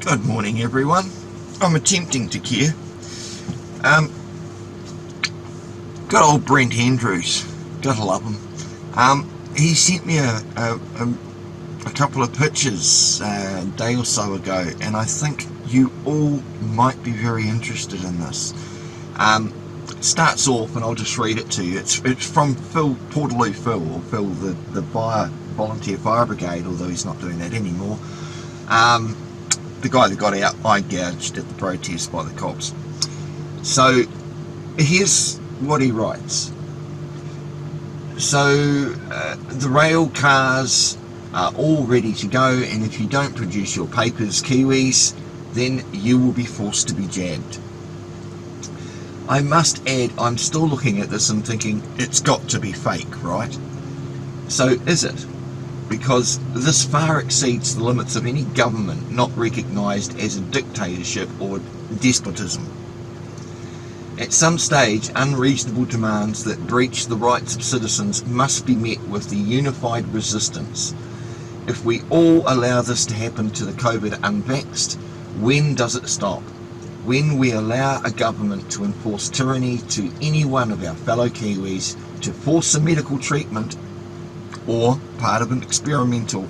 Good morning, everyone. I'm attempting to care. Good old Brent Andrews. Gotta love him. He sent me a couple of pictures a day or so ago, and I think you all might be very interested in this. It starts off, and I'll just read it to you. It's from Phil, Portaloo Phil, or Phil, the volunteer fire brigade, although he's not doing that anymore. The guy that got out eye gouged at the protest by the cops. So here's what he writes. So the rail cars are all ready to go, and if you don't produce your papers, Kiwis, then you will be forced to be jabbed. I must add, I'm still looking at this and thinking it's got to be fake, right? So is it? Because this far exceeds the limits of any government not recognised as a dictatorship or despotism. At some stage, unreasonable demands that breach the rights of citizens must be met with the unified resistance. If we all allow this to happen to the COVID unvaxxed, when does it stop? When we allow a government to enforce tyranny to any one of our fellow Kiwis, to force a medical treatment or part of an experimental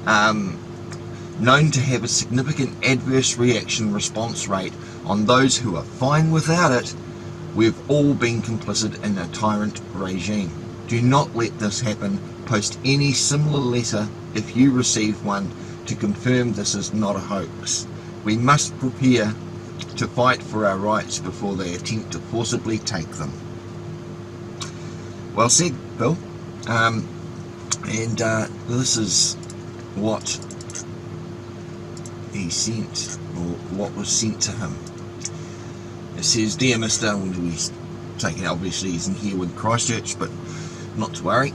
known to have a significant adverse reaction response rate on those who are fine without it, we've all been complicit in a tyrant regime. Do not let this happen. Post any similar letter if you receive one to confirm this is not a hoax. We must prepare to fight for our rights before they attempt to forcibly take them. Well said, Bill. This is what he sent, or what was sent to him. It says, "Dear Mr. " he's taking, obviously he's in here with Christchurch, but not to worry.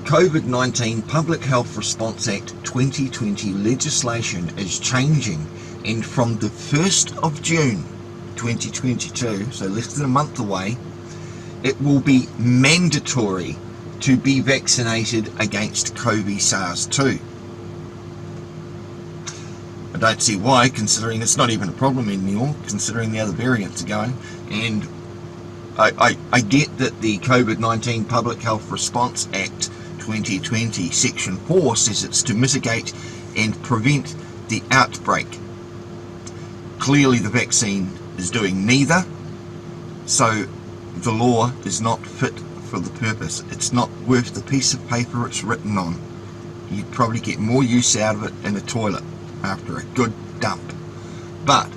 COVID-19 Public Health Response Act 2020 legislation is changing, and from the 1st of June 2022, so less than a month away, it will be mandatory to be vaccinated against COVID-SARS-2. I don't see why, considering it's not even a problem anymore, considering the other variants are going. And I get that the COVID-19 Public Health Response Act 2020 Section 4 says it's to mitigate and prevent the outbreak. Clearly the vaccine is doing neither, so the law is not fit for the purpose. It's not worth the piece of paper it's written on. You'd probably get more use out of it in a toilet after a good dump. But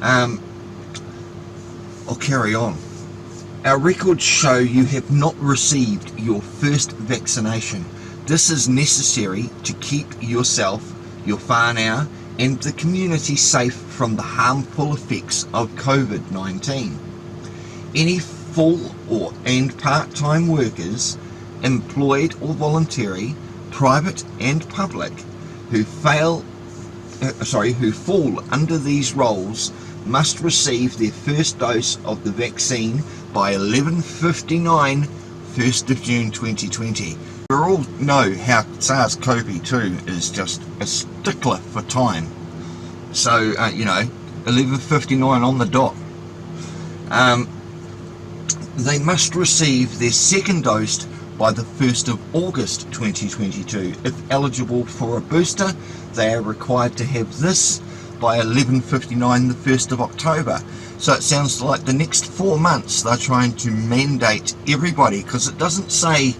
I'll carry on. Our records show you have not received your first vaccination. This is necessary to keep yourself, your whānau, and the community safe from the harmful effects of COVID-19. Any full and part-time workers, employed or voluntary, private and public, who fall under these roles must receive their first dose of the vaccine by 11:59, 1st of June 2020. We all know how SARS-CoV-2 is just a stickler for time. So, 11:59 on the dot. They must receive their second dose by the 1st of August 2022. If eligible for a booster, they are required to have this by 11:59, the 1st of October. So it sounds like the next 4 months they're trying to mandate everybody, because it doesn't say,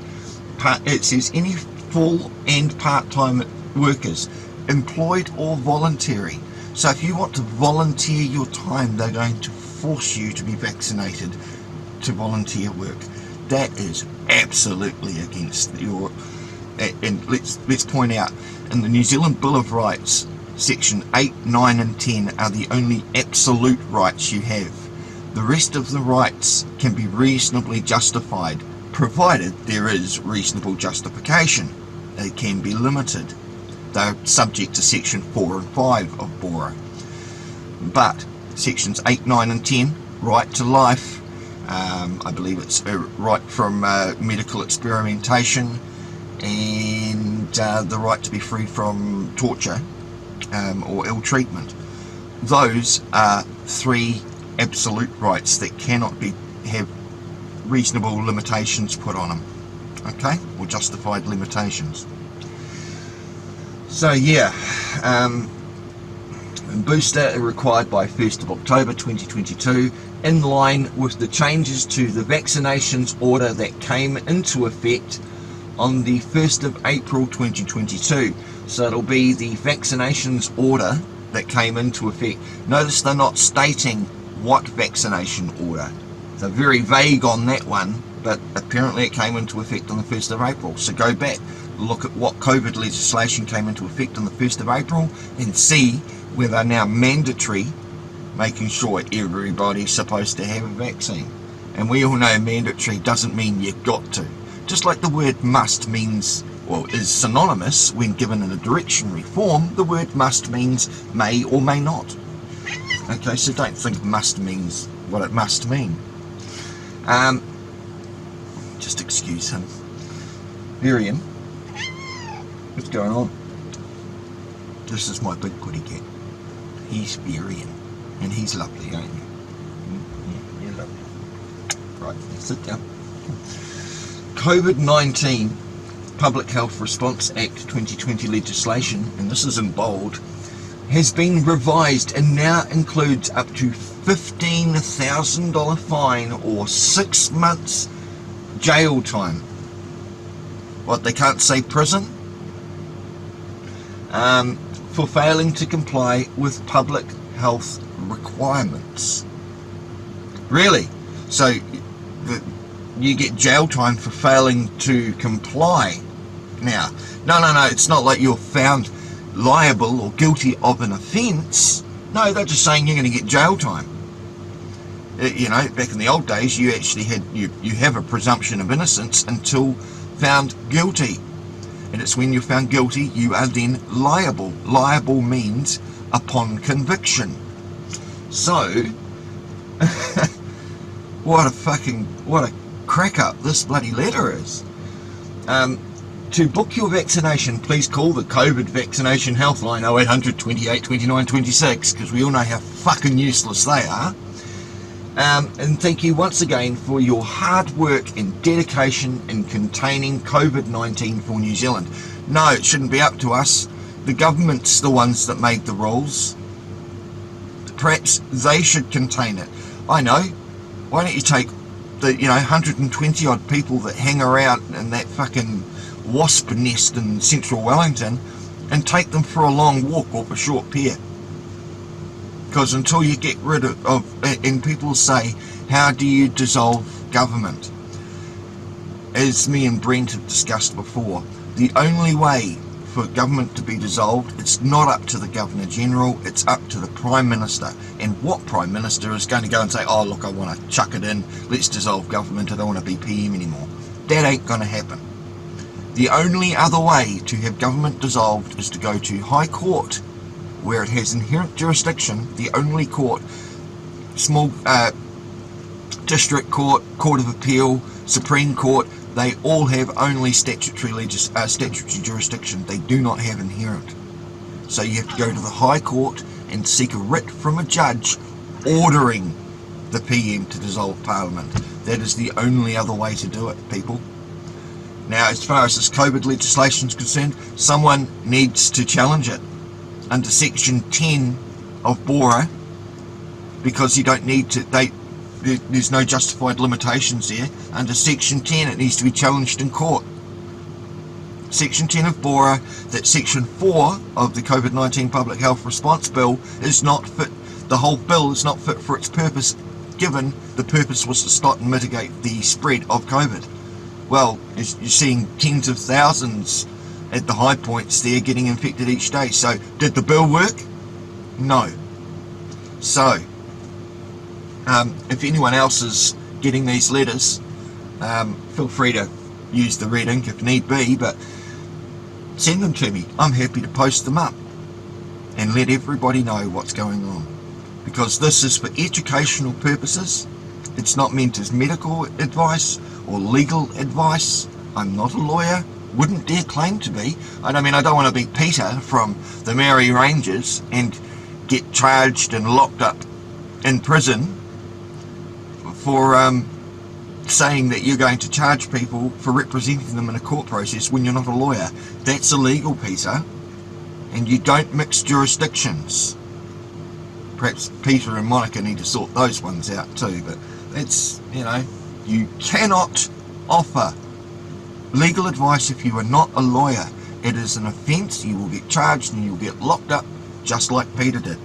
it says any full and part-time workers, employed or voluntary. So if you want to volunteer your time, they're going to force you to be vaccinated to volunteer work. That is absolutely against your, and let's point out, in the New Zealand Bill of Rights, Section 8, 9 and 10 are the only absolute rights you have. The rest of the rights can be reasonably justified, provided there is reasonable justification. They can be limited. They're subject to Section 4 and 5 of BORA. But Sections 8, 9 and 10, right to life, I believe it's right from medical experimentation, and the right to be free from torture, or ill treatment. Those are 3 absolute rights that cannot have reasonable limitations put on them, okay, or justified limitations. So yeah, booster are required by 1st of October 2022, in line with the changes to the vaccinations order that came into effect on the 1st of April 2022. So it'll be the vaccinations order that came into effect. Notice they're not stating what vaccination order. They're very vague on that one, but apparently it came into effect on the 1st of April. So go back, look at what COVID legislation came into effect on the 1st of April and see where they're now mandatory, making sure everybody's supposed to have a vaccine. And we all know mandatory doesn't mean you've got to. Just like the word must means, well, is synonymous when given in a dictionary form, the word must means may or may not. Okay, so don't think must means what it must mean. Just excuse him. Varian, what's going on? This is my big kitty cat. He's Varian, and he's lovely, aren't you? Yeah, you're lovely. Right, sit down. COVID-19 Public Health Response Act 2020 legislation, and this is in bold, has been revised and now includes up to $15,000 fine or 6 months jail time. What, they can't say prison? For failing to comply with public health requirements. Really? So you get jail time for failing to comply. Now, no, it's not like you're found liable or guilty of an offence. No, they're just saying you're going to get jail time. You know, back in the old days, you actually had, you have a presumption of innocence until found guilty. And it's when you're found guilty, you are then liable. Liable means upon conviction. So, what a crack up this bloody letter is. To book your vaccination, please call the COVID vaccination helpline 0800 28 29 26, because we all know how fucking useless they are. And thank you once again for your hard work and dedication in containing COVID-19 for New Zealand. No, it shouldn't be up to us. The government's the ones that made the rules. Perhaps they should contain it. I know. Why don't you take the 120 odd people that hang around in that fucking wasp nest in central Wellington and take them for a long walk or a short pier? Because until you get rid of, and people say, how do you dissolve government? As me and Brent have discussed before, the only way for government to be dissolved, it's not up to the Governor General, it's up to the Prime Minister. And what Prime Minister is going to go and say, oh look, I want to chuck it in, let's dissolve government, I don't want to be PM anymore. That ain't going to happen. The only other way to have government dissolved is to go to High Court, where it has inherent jurisdiction, the only court, small district court, court of appeal, Supreme Court, they all have only statutory jurisdiction. They do not have inherent. So you have to go to the High Court and seek a writ from a judge ordering the PM to dissolve Parliament. That is the only other way to do it, people. Now, as far as this COVID legislation is concerned, someone needs to challenge it under Section 10 of BORA, because you don't need to, there's no justified limitations there. Under Section 10 it needs to be challenged in court. Section 10 of BORA, that Section 4 of the COVID-19 Public Health Response Bill is not fit, the whole bill is not fit for its purpose, given the purpose was to stop and mitigate the spread of COVID. Well, you're seeing tens of thousands at the high points there getting infected each day. So, did the bill work? No. So, if anyone else is getting these letters, feel free to use the red ink if need be, but send them to me. I'm happy to post them up and let everybody know what's going on, because this is for educational purposes. It's not meant as medical advice or legal advice. I'm not a lawyer. wouldn't dare claim to be. I mean, I don't want to be Peter from the Mary Rangers and get charged and locked up in prison for saying that you're going to charge people for representing them in a court process when you're not a lawyer. That's illegal, Peter, and you don't mix jurisdictions. Perhaps Peter and Monica need to sort those ones out too, but it's, you know, you cannot offer legal advice if you are not a lawyer. It is an offence. You will get charged and you'll get locked up just like Peter did.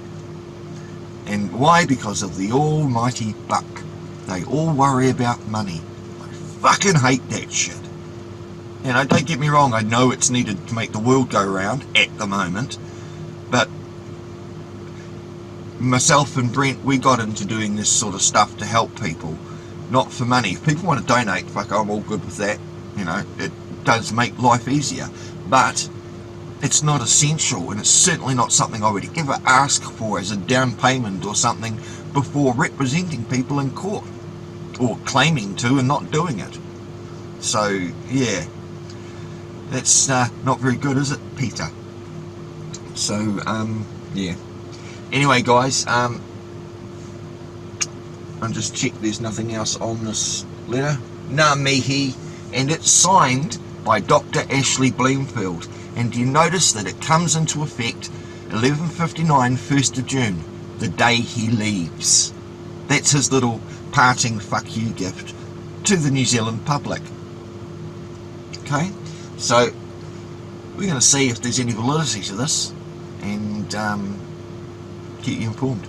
And why? Because of the almighty buck. They all worry about money. I fucking hate that shit. You know, don't get me wrong, I know it's needed to make the world go round at the moment, but myself and Brent, we got into doing this sort of stuff to help people, not for money. If people want to donate, fuck, I'm all good with that. You know, it does make life easier, but it's not essential, and it's certainly not something I would ever ask for as a down payment or something before representing people in court, or claiming to and not doing it. So yeah, that's not very good, is it, Peter? So yeah. Anyway, guys, I'll just check there's nothing else on this letter. Ngā mihi, and it's signed by Dr. Ashley Bloomfield. And you notice that it comes into effect 11:59, 1st of June, the day he leaves. That's his little parting fuck you gift to the New Zealand public. Okay, so we're going to see if there's any validity to this, and keep you informed.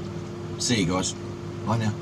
See you guys. Bye now.